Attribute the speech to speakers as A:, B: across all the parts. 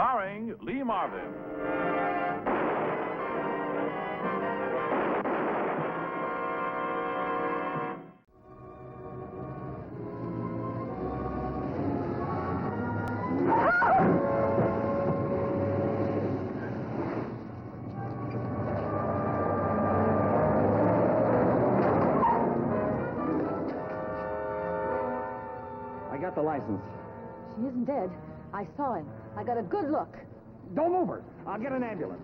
A: starring Lee Marvin.
B: I got the license.
C: She isn't dead. I saw him. I got a good look.
B: Don't move her. I'll get an ambulance.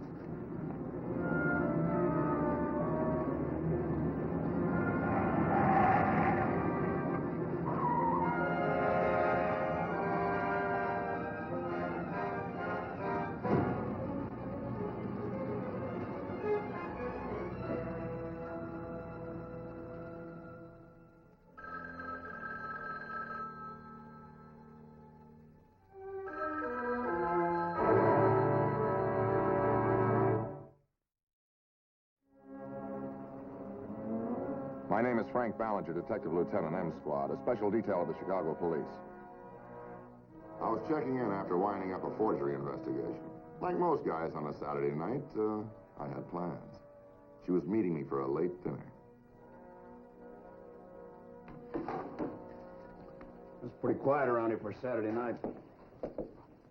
D: My name is Frank Ballinger, Detective Lieutenant M Squad, a special detail of the Chicago Police. I was checking in after winding up a forgery investigation. Like most guys on a Saturday night, I had plans. She was meeting me for a late dinner.
B: It's pretty quiet around here for Saturday night.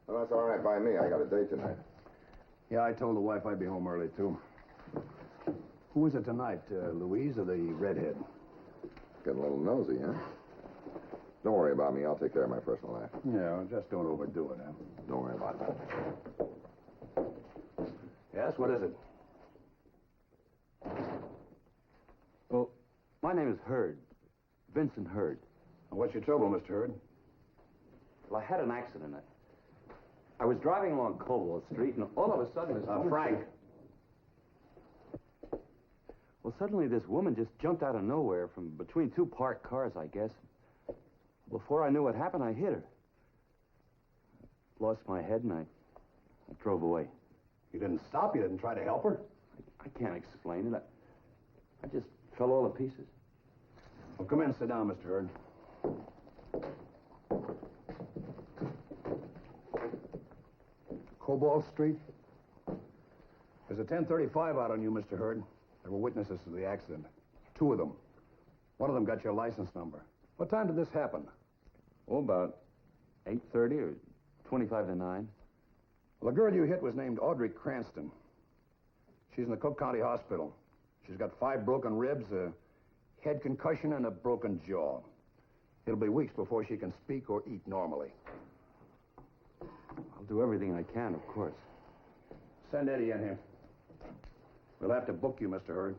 D: Well, that's all right by me. I got a date tonight.
B: Yeah, I told the wife I'd be home early, too. Who is it tonight, Louise or the redhead?
D: Getting a little nosy, huh? Don't worry about me. I'll take care of my personal life.
B: Yeah, just don't overdo it, huh?
D: Don't worry about that.
B: Yes, what is it?
E: Well, my name is Hurd. Vincent Hurd.
B: What's your trouble, Mr. Hurd?
E: Well, I had an accident. I was driving along Cobwall Street, and all of a sudden this woman...
B: Frank.
E: Well, suddenly this woman just jumped out of nowhere from between two parked cars, I guess. Before I knew what happened, I hit her. Lost my head, and I drove away.
B: You didn't stop? You didn't try to help her?
E: I can't explain it. I just fell all to pieces.
B: Well, come in and sit down, Mr. Hurd. Cobalt Street? There's a 1035 out on you, Mr. Hurd. There were witnesses to the accident. Two of them. One of them got your license number. What time did this happen?
E: Oh, about 8:30 or 25 to 9.
B: Well, the girl you hit was named Audrey Cranston. She's in the Cook County Hospital. She's got 5 broken ribs, a head concussion, and a broken jaw. It'll be weeks before she can speak or eat normally.
E: I'll do everything I can, of course.
B: Send Eddie in here. We'll have to book you, Mr. Hurd.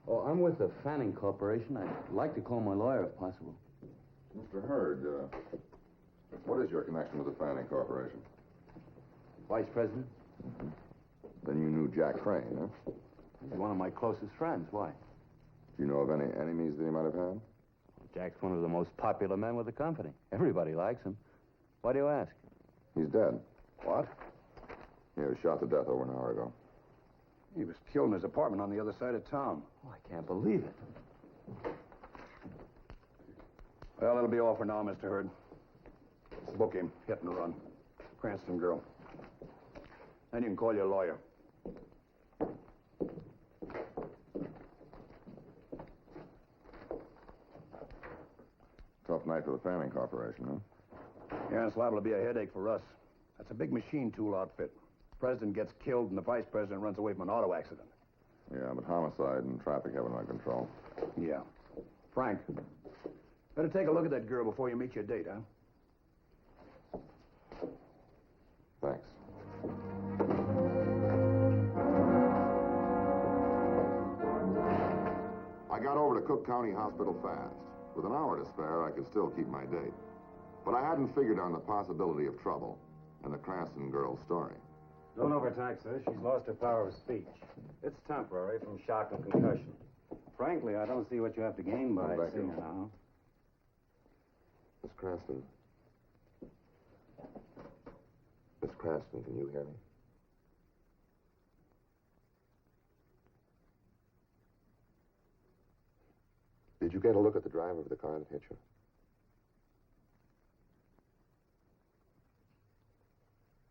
E: Oh, I'm with the Fanning Corporation. I'd like to call my lawyer if possible.
D: Mr. Hurd, what is your connection with the Fanning Corporation?
E: Vice President?
D: Mm-hmm. Then you knew Jack Frayne, huh?
E: He's one of my closest friends. Why?
D: Do you know of any enemies that he might have had?
E: Jack's one of the most popular men with the company. Everybody likes him. Why do you ask?
D: He's dead.
B: What?
D: He was shot to death over an hour ago.
B: He was killed in his apartment on the other side of town.
E: Oh, I can't believe it.
B: Well, that'll be all for now, Mr. Hurd. Let's book him. Hit and run. Cranston girl. Then you can call your lawyer.
D: Tough night for the Fanning Corporation, huh?
B: Yeah, it's liable to be a headache for us. That's a big machine tool outfit. The president gets killed and the vice president runs away from an auto accident.
D: Yeah, but homicide and traffic have it under control.
B: Yeah. Frank, better take a look at that girl before you meet your date, huh?
D: Thanks. I got over to Cook County Hospital fast. With an hour to spare, I could still keep my date. But I hadn't figured on the possibility of trouble and the Cranston girl's story.
F: Don't overtax her. She's lost her power of speech. It's temporary from shock and concussion. Frankly, I don't see what you have to gain by seeing her now.
D: Miss Cranston. Miss Cranston, can you hear me? Did you get a look at the driver of the car that hit you?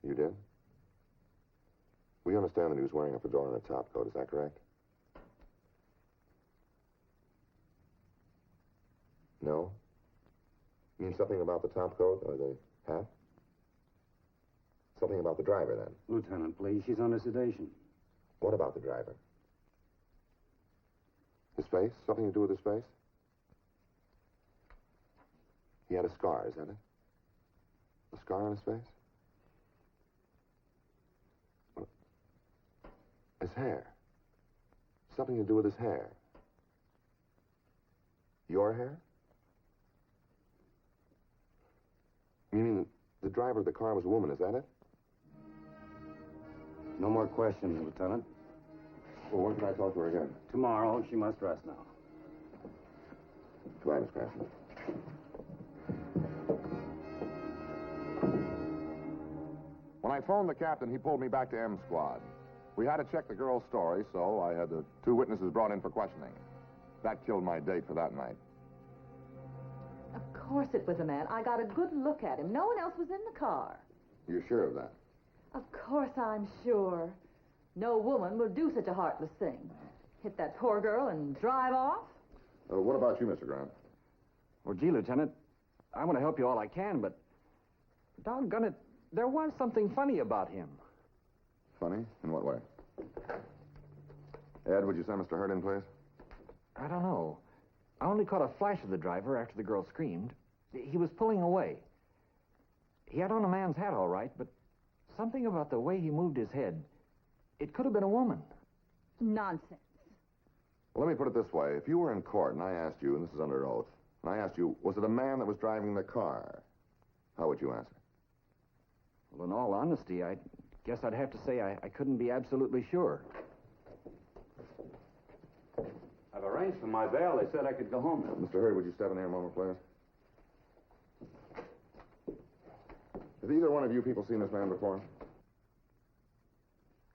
D: You did? We understand that he was wearing a fedora and a top coat. Is that correct? No? You mean something about the top coat or the hat? Something about the driver, then?
F: Lieutenant, please. She's under sedation.
D: What about the driver? His face? Something to do with his face? He had a scar, is that it? A scar on his face? His hair. Something to do with his hair. Your hair? You mean the driver of the car was a woman, is that it?
F: No more questions, Lieutenant.
D: Well, when can I talk to her again?
F: Tomorrow. She must rest now.
D: Goodbye, Miss Cranston. When I phoned the captain, he pulled me back to M Squad. We had to check the girl's story, so I had the 2 witnesses brought in for questioning. That killed my date for that night.
C: Of course it was a man. I got a good look at him. No one else was in the car.
D: You're sure of that?
C: Of course I'm sure. No woman would do such a heartless thing. Hit that poor girl and drive off?
D: What about you, Mr. Grant?
A: Well, gee, Lieutenant, I want to help you all I can, but doggone it, there was something funny about him.
D: Funny? In what way? Ed, would you send Mr. Hurd in, please?
A: I don't know. I only caught a flash of the driver after the girl screamed. He was pulling away. He had on a man's hat, all right, but something about the way he moved his head. It could have been a woman.
C: Nonsense.
D: Well, let me put it this way. If you were in court and I asked you, and this is under oath, and I asked you, was it a man that was driving the car? How would you answer?
A: Well, in all honesty, I guess I'd have to say I couldn't be absolutely sure.
E: I've arranged for my bail. They said I could go home now.
D: Mr. Hurd, would you step in here a moment, please? Have either one of you people seen this man before?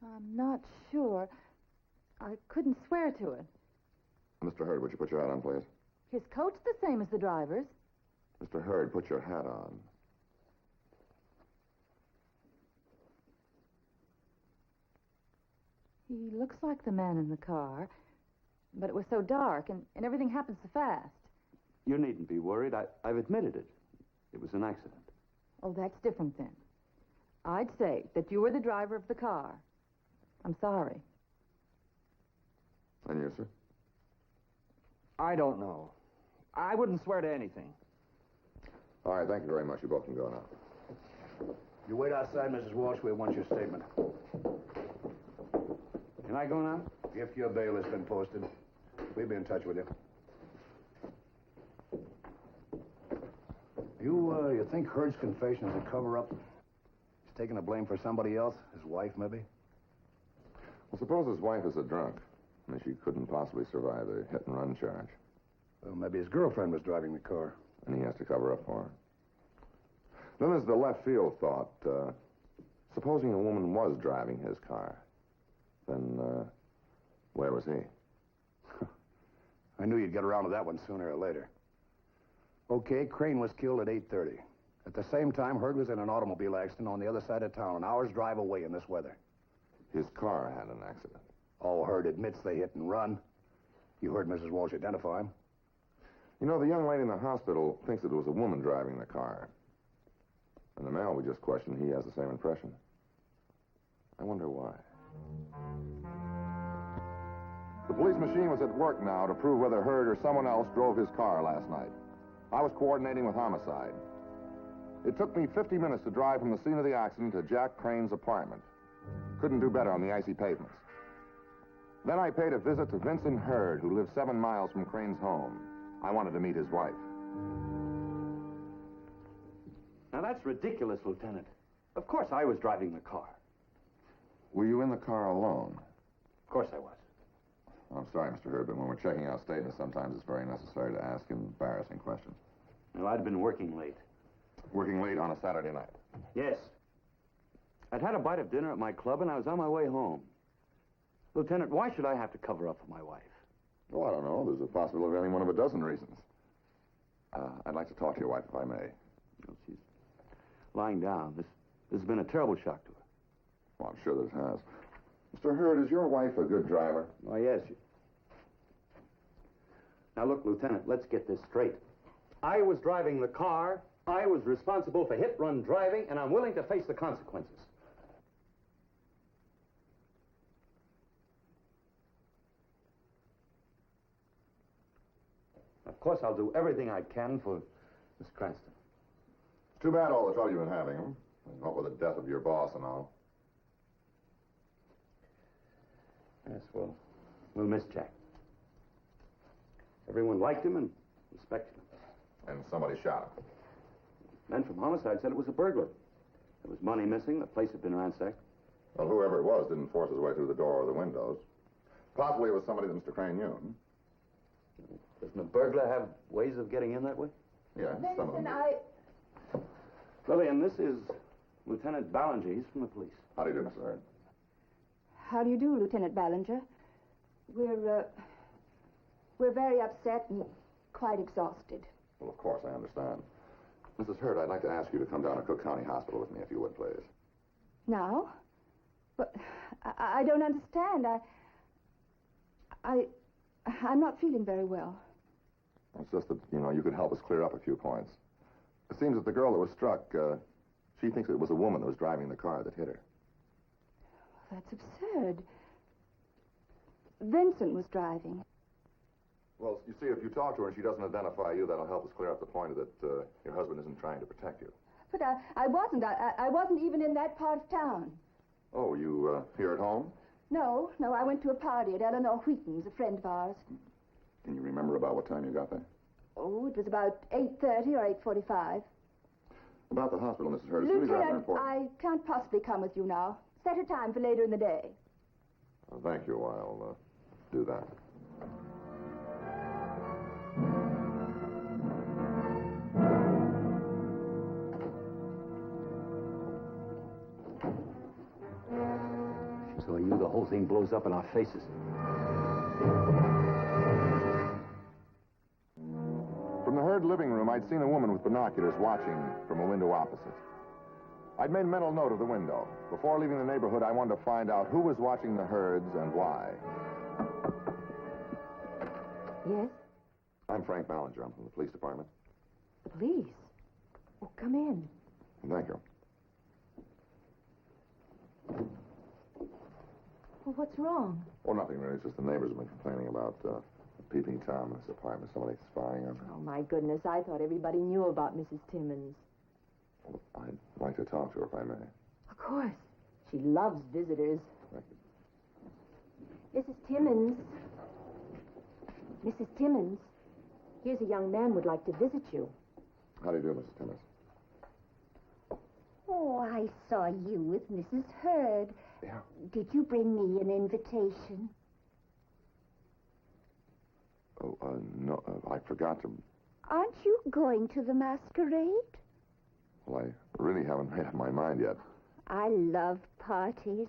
C: I'm not sure. I couldn't swear to it.
D: Mr. Hurd, would you put your hat on, please?
C: His coat's the same as the driver's.
D: Mr. Hurd, put your hat on.
C: He looks like the man in the car, but it was so dark and everything happened so fast.
E: You needn't be worried. I've admitted it. It was an accident.
C: Oh, that's different then. I'd say that you were the driver of the car. I'm sorry.
D: And you, sir?
A: I don't know. I wouldn't swear to anything.
D: All right, thank you very much. You both can go now.
B: You wait outside, Mrs. Walsh. We want your statement.
E: Can I go now?
B: If your bail has been posted, we'll be in touch with you. You think Hurd's confession is a cover-up? He's taking the blame for somebody else? His wife, maybe?
D: Well, suppose his wife is a drunk, and she couldn't possibly survive the hit-and-run charge.
B: Well, maybe his girlfriend was driving the car.
D: And he has to cover up for her. Then there's the left-field thought. Supposing a woman was driving his car, then where was he?
B: I knew you'd get around to that one sooner or later. Okay, Crane was killed at 8:30. At the same time, Hurd was in an automobile accident on the other side of town, an hour's drive away in this weather.
D: His car had an accident.
B: Oh, Hurd admits they hit and run. You heard Mrs. Walsh identify him.
D: You know, the young lady in the hospital thinks it was a woman driving the car. And the man we just questioned, he has the same impression. I wonder why. The police machine was at work now to prove whether Hurd or someone else drove his car last night. I was coordinating with homicide. It took me 50 minutes to drive from the scene of the accident to Jack Crane's apartment. Couldn't do better on the icy pavements. Then I paid a visit to Vincent Hurd, who lives 7 miles from Crane's home. I wanted to meet his wife.
E: Now, that's ridiculous, Lieutenant. Of course I was driving the car.
D: Were you in the car alone?
E: Of course I was.
D: I'm sorry, Mr. Hurd, but when we're checking out statements, sometimes it's very necessary to ask embarrassing questions.
E: Well, I'd been working late.
D: Working late on a Saturday night?
E: Yes. I'd had a bite of dinner at my club, and I was on my way home. Lieutenant, why should I have to cover up for my wife?
D: Oh, I don't know. There's a possibility of any one of a dozen reasons. I'd like to talk to your wife, if I may.
E: Well, she's lying down. This has been a terrible shock to her.
D: Well, I'm sure this has. Mr. Hurd, is your wife a good driver?
E: Oh, yes. Now, look, Lieutenant, let's get this straight. I was driving the car, I was responsible for hit-run driving, and I'm willing to face the consequences. Of course, I'll do everything I can for Miss Cranston.
D: It's too bad all the trouble you've been having, huh? What with the death of your boss and all.
E: Yes, well, we'll miss Jack. Everyone liked him and respected him.
D: And somebody shot him.
E: Men from homicide said it was a burglar. There was money missing. The place had been ransacked.
D: Well, whoever it was didn't force his way through the door or the windows. Possibly it was somebody that Mr. Crane knew.
E: Doesn't a burglar have ways of getting in that way?
D: Yeah, some of them. do.
E: Lillian, this is Lieutenant Ballinger. He's from the police.
D: How do you do, Mr. Hurd?
G: How do you do, Lieutenant Ballinger? We're very upset and quite exhausted.
D: Well, of course, I understand. Mrs. Hurd, I'd like to ask you to come down to Cook County Hospital with me, if you would, please.
G: Now? But I don't understand. I'm not feeling very well.
D: It's just that, you could help us clear up a few points. It seems that the girl that was struck, she thinks it was a woman that was driving the car that hit her.
G: That's absurd. Vincent was driving.
D: Well, you see, if you talk to her and she doesn't identify you, that'll help us clear up the point that your husband isn't trying to protect you.
G: But I wasn't. I wasn't even in that part of town.
D: Oh, you here at home?
G: No, I went to a party at Eleanor Wheaton's, a friend of ours.
D: Can you remember about what time you got there?
G: Oh, it was about 8:30 or 8:45.
D: About the hospital, Mrs. Hurd. As soon as you have an
G: Lieutenant,
D: report.
G: I can't possibly come with you now. Set a time for later in the day.
D: Well, thank you. I'll do that.
E: So you, the whole thing blows up in our faces.
D: From the Hurd living room, I'd seen a woman with binoculars watching from a window opposite. I'd made mental note of the window. Before leaving the neighborhood, I wanted to find out who was watching the Hurds and why.
C: Yes?
D: I'm Frank Ballinger. I'm from the police department.
C: The police? Oh, come in.
D: Thank you.
C: Well, what's wrong?
D: Oh, nothing really. It's just the neighbors have been complaining about peeping Tom in his apartment. Somebody spying on him.
C: Oh, my goodness. I thought everybody knew about Mrs. Timmons.
D: Well, I'd like to talk to her if I may.
C: Of course. She loves visitors.
D: Thank you.
C: Mrs. Timmons. Mrs. Timmons. Here's a young man would like to visit you.
D: How do you do, Mrs. Timmons?
H: Oh, I saw you with Mrs. Hurd.
D: Yeah.
H: Did you bring me an invitation?
D: Oh, no, I forgot to...
H: Aren't you going to the masquerade?
D: Well, I really haven't made up my mind yet.
H: I love parties.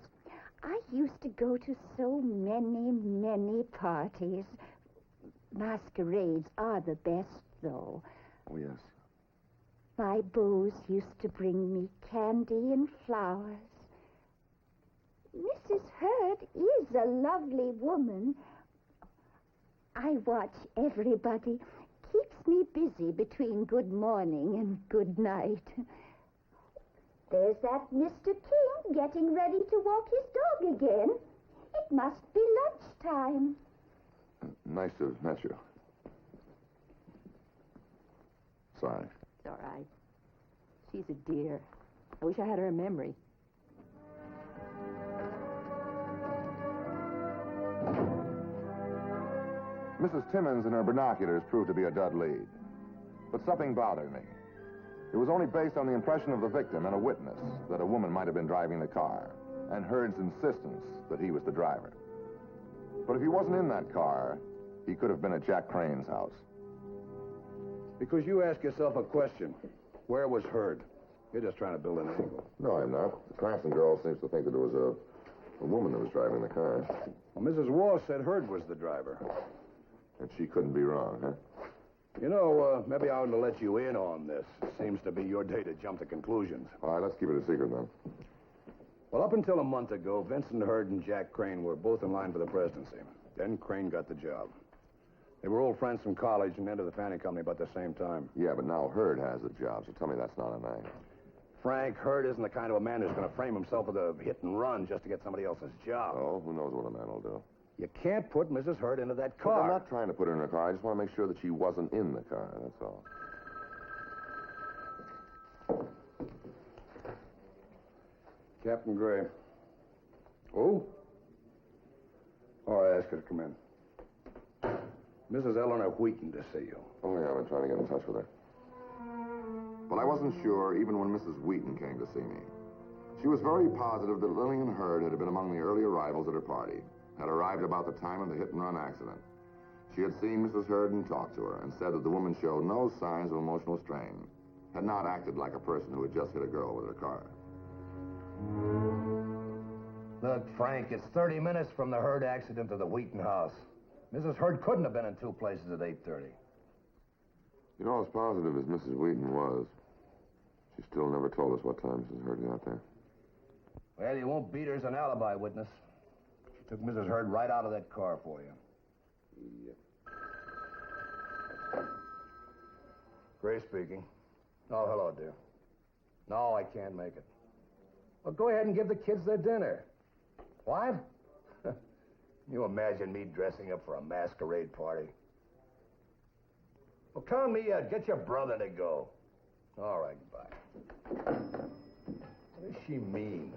H: I used to go to so many parties. Masquerades are the best, though.
D: Oh, yes.
H: My beaux used to bring me candy and flowers. Mrs. Hurd is a lovely woman. I watch everybody. Keeps me busy between good morning and good night. There's that Mr. King getting ready to walk his dog again. It must be lunchtime.
D: Nice to have met you. Sorry.
C: It's all right. She's a dear. I wish I had her memory.
D: Mrs. Timmons and her binoculars proved to be a dud lead. But something bothered me. It was only based on the impression of the victim and a witness that a woman might have been driving the car, and Hurd's insistence that he was the driver. But if he wasn't in that car, he could have been at Jack Crane's house.
B: Because you ask yourself a question. Where was Hurd? You're just trying to build an angle.
D: No, I'm not. The Cranston girl seems to think that it was a woman that was driving the car.
B: Well, Mrs. Walsh said Hurd was the driver.
D: And she couldn't be wrong, huh?
B: You know, maybe I ought to let you in on this. It seems to be your day to jump to conclusions.
D: All right, let's keep it a secret then.
B: Well, up until a month ago, Vincent Hurd and Jack Crane were both in line for the presidency. Then Crane got the job. They were old friends from college and entered the Fanny Company about the same time.
D: Yeah, but now Hurd has a job, so tell me that's not a name.
B: Frank Hurd isn't the kind of a man who's going to frame himself with a hit and run just to get somebody else's job.
D: Oh, who knows what a man will do.
B: You can't put Mrs. Hurd into that
D: Look,
B: car.
D: I'm not trying to put her in a car. I just want to make sure that she wasn't in the car, that's all.
B: Captain Gray. Who? Oh, I asked her to come in. Mrs. Eleanor Wheaton to see you.
D: Oh, yeah, I've been trying to get in touch with her. But I wasn't sure even when Mrs. Wheaton came to see me. She was very positive that Lillian Hurd had been among the early arrivals at her party, had arrived about the time of the hit-and-run accident. She had seen Mrs. Hurd and talked to her and said that the woman showed no signs of emotional strain, had not acted like a person who had just hit a girl with her car.
B: Look, Frank, it's 30 minutes from the Hurd accident to the Wheaton house. Mrs. Hurd couldn't have been in two places at 8:30.
D: You know, as positive as Mrs. Wheaton was, she still never told us what time Mrs. Hurd got there.
B: Well, you won't beat her as an alibi witness. She took Mrs. Hurd right out of that car for you.
D: Yep.
B: Gray speaking. Oh, hello, dear. No, I can't make it. Well, go ahead and give the kids their dinner. What? You imagine me dressing up for a masquerade party? Well, count me out. Get your brother to go. All right, goodbye. What does she mean?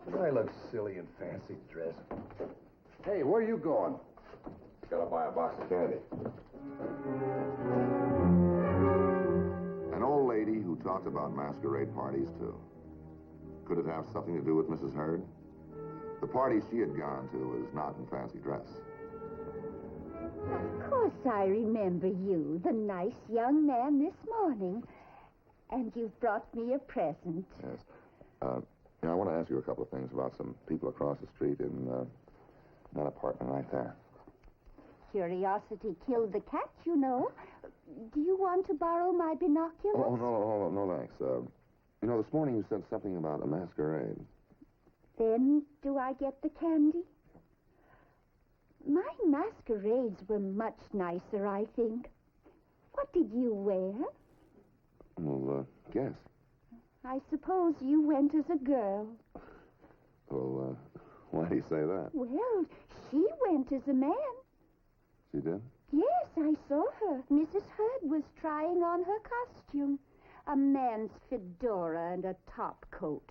B: Doesn't I look silly in fancy dress? Hey, where are you going?
D: Gotta buy a box of candy. An old lady who talked about masquerade parties, too. Could it have something to do with Mrs. Hurd? The party she had gone to was not in fancy dress.
H: Of course I remember you, the nice young man this morning. And you've brought me a present.
D: Yes. I want to ask you a couple of things about some people across the street in that apartment right there.
H: Curiosity killed the cat, you know. Do you want to borrow my binoculars?
D: Oh, no, thanks. You know, this morning you said something about a masquerade.
H: Then do I get the candy? My masquerades were much nicer, I think. What did you wear?
D: Well, guess.
H: I suppose you went as a girl.
D: Well, why do you say that?
H: Well, she went as a man.
D: She did?
H: Yes, I saw her. Mrs. Hurd was trying on her costume. A man's fedora and a top coat.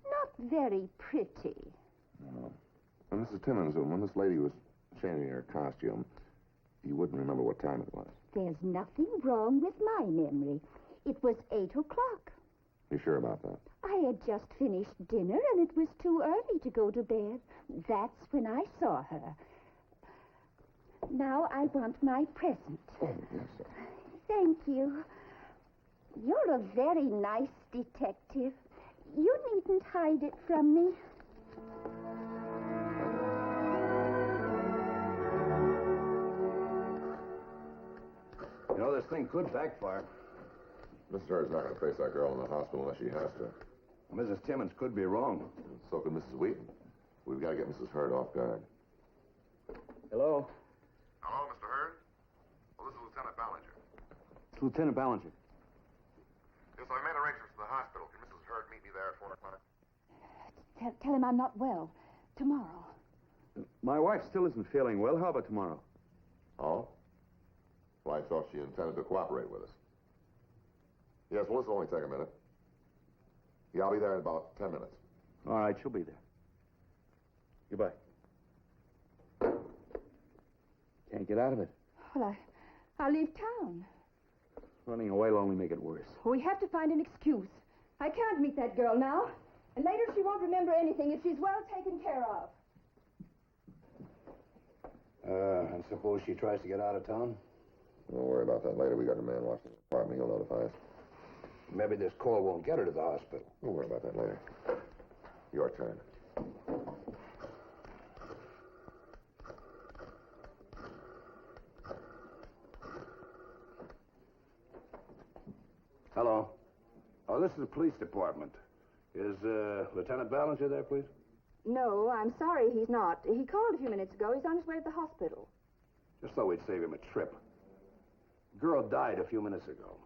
H: Not very pretty.
D: No. And Mrs. Timmons, when this lady was changing her costume, you wouldn't remember what time it was.
H: There's nothing wrong with my memory. It was 8 o'clock.
D: You sure about that?
H: I had just finished dinner, and it was too early to go to bed. That's when I saw her. Now I want my present.
D: Oh, yes, sir.
H: Thank you. You're a very nice detective. You needn't hide it from me.
B: You know, this thing could backfire.
D: Mrs. Hurd's not going to face that girl in the hospital unless she has to.
B: Mrs. Timmons could be wrong.
D: So could Mrs. Wheaton. We've got to get Mrs. Hurd off guard.
B: Hello?
D: Hello, Mr. Hurd? Well, this is Lieutenant Ballinger.
E: It's Lieutenant Ballinger.
D: Yes, I've made arrangements for the hospital. Can Mrs. Hurd meet me there at 4 o'clock?
G: Tell him I'm not well. Tomorrow.
E: My wife still isn't feeling well. How about tomorrow?
D: Oh? Well, I thought she intended to cooperate with us. Yes, well, this will only take a minute. Yeah, I'll be there in about 10 minutes.
E: All right, she'll be there. Goodbye. Can't get out of it.
G: Well, I'll leave town.
E: Running away will only make it worse.
G: We have to find an excuse. I can't meet that girl now. And later she won't remember anything if she's well taken care of.
B: And suppose she tries to get out of town?
D: Don't worry about that later. We got a man watching the apartment. He'll notify us.
B: Maybe this call won't get her to the hospital.
D: Don't worry about that later. Your turn.
B: Hello. Oh, this is the police department. Is Lieutenant Ballinger there, please?
G: No, I'm sorry he's not. He called a few minutes ago. He's on his way to the hospital.
B: Just thought we'd save him a trip. Girl died a few minutes ago.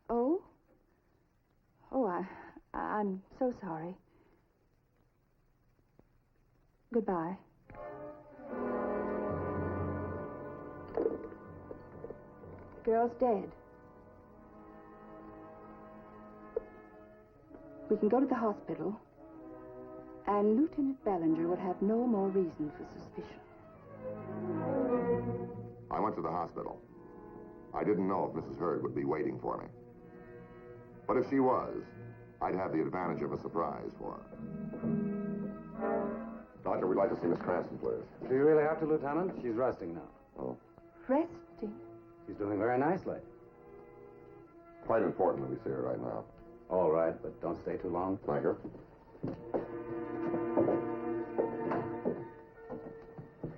G: Oh? Oh, I'm so sorry. Goodbye. Girl's dead. We can go to the hospital, and Lieutenant Ballinger would have no more reason for suspicion.
D: I went to the hospital. I didn't know if Mrs. Hurd would be waiting for me. But if she was, I'd have the advantage of a surprise for her. Doctor, we'd like to see Miss Cranston, please.
F: Do you really have to, Lieutenant? She's resting now.
D: Oh,
G: Resting?
F: She's doing very nicely.
D: quite important that we see her right now.
F: All right, but don't stay too long.
D: Thank you.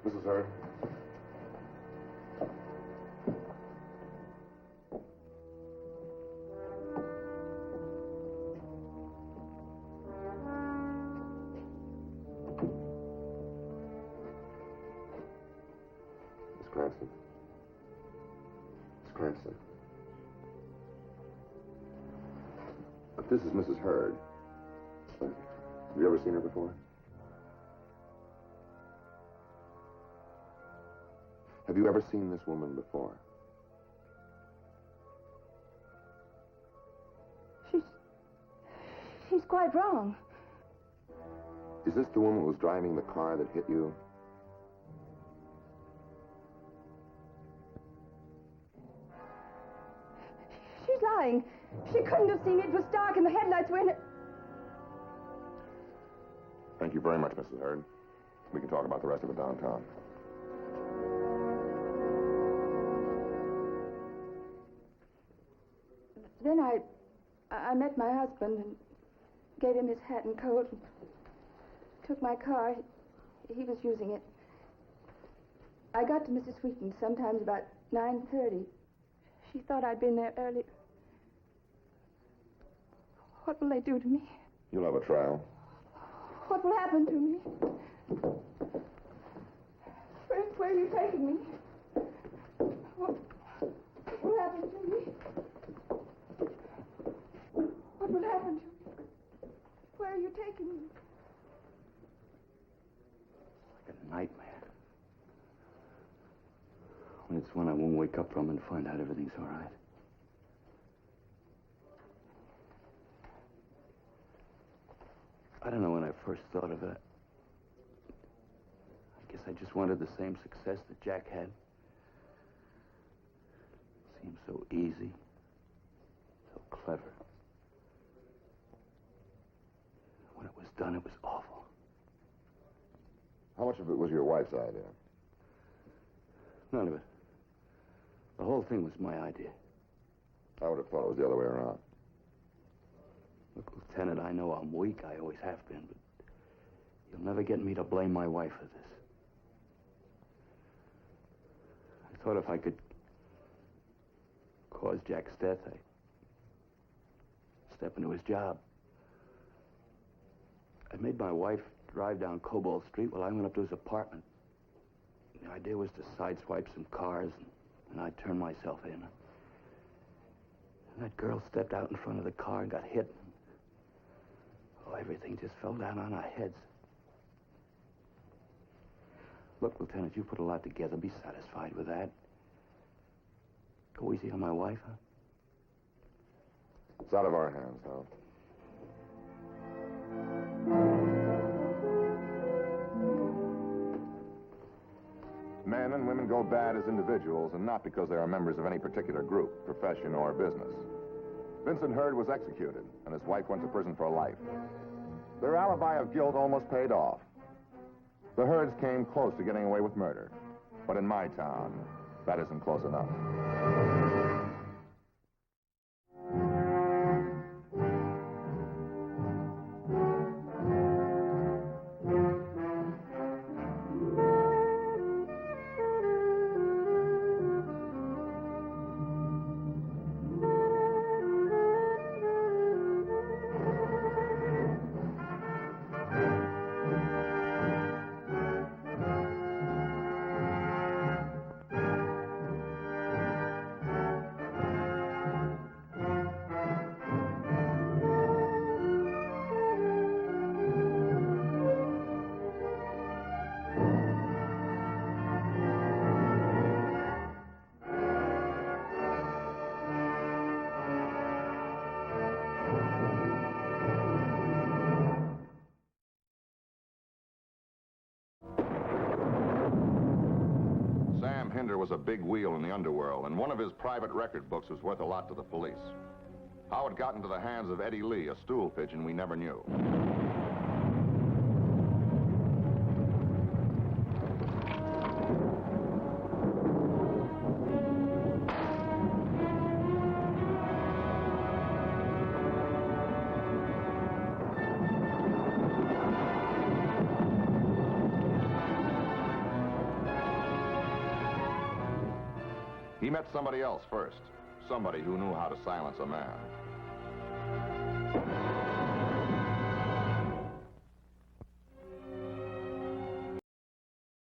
D: Mrs. Hurd. Miss Cranston. Miss Cranston. This is Mrs. Hurd. Have you ever seen her before? Have you ever seen this woman before?
G: She's quite wrong.
D: Is this the woman who was driving the car that hit you?
G: She's lying. She couldn't have seen it. It was dark and the headlights were in it.
D: Thank you very much, Mrs. Hurd. We can talk about the rest of it downtown.
G: Then I met my husband and gave him his hat and coat and took my car. He was using it. I got to Mrs. Wheaton's sometimes about 9:30. She thought I'd been there early. What will they do to me?
D: You'll have a trial.
G: What will happen to me? Where are you taking me? What will happen to me? What will happen to me? Where are you taking me?
E: It's like a nightmare. It's one I won't wake up from and find out everything's all right. I don't know when I first thought of it. I guess I just wanted the same success that Jack had. It seemed so easy, so clever. When it was done, it was awful.
D: How much of it was your wife's idea?
E: None of it. The whole thing was my idea.
D: I would have thought it was the other way around.
E: Look, Lieutenant, I know I'm weak. I always have been, but you'll never get me to blame my wife for this. I thought if I could cause Jack's death, I'd step into his job. I made my wife drive down Cobalt Street while I went up to his apartment. The idea was to sideswipe some cars, and I'd turn myself in. And that girl stepped out in front of the car and got hit. Oh, everything just fell down on our heads. Look, Lieutenant, you put a lot together. Be satisfied with that. Go easy on my wife, huh?
D: It's out of our hands, Hal. Men and women go bad as individuals, and not because they are members of any particular group, profession, or business. Vincent Hurd was executed, and his wife went to prison for life. Their alibi of guilt almost paid off. The Hurds came close to getting away with murder. But in my town, that isn't close enough. Hinder was a big wheel in the underworld, and one of his private record books was worth a lot to the police. How it got into the hands of Eddie Lee, a stool pigeon, we never knew. He met somebody else first, somebody who knew how to silence a man.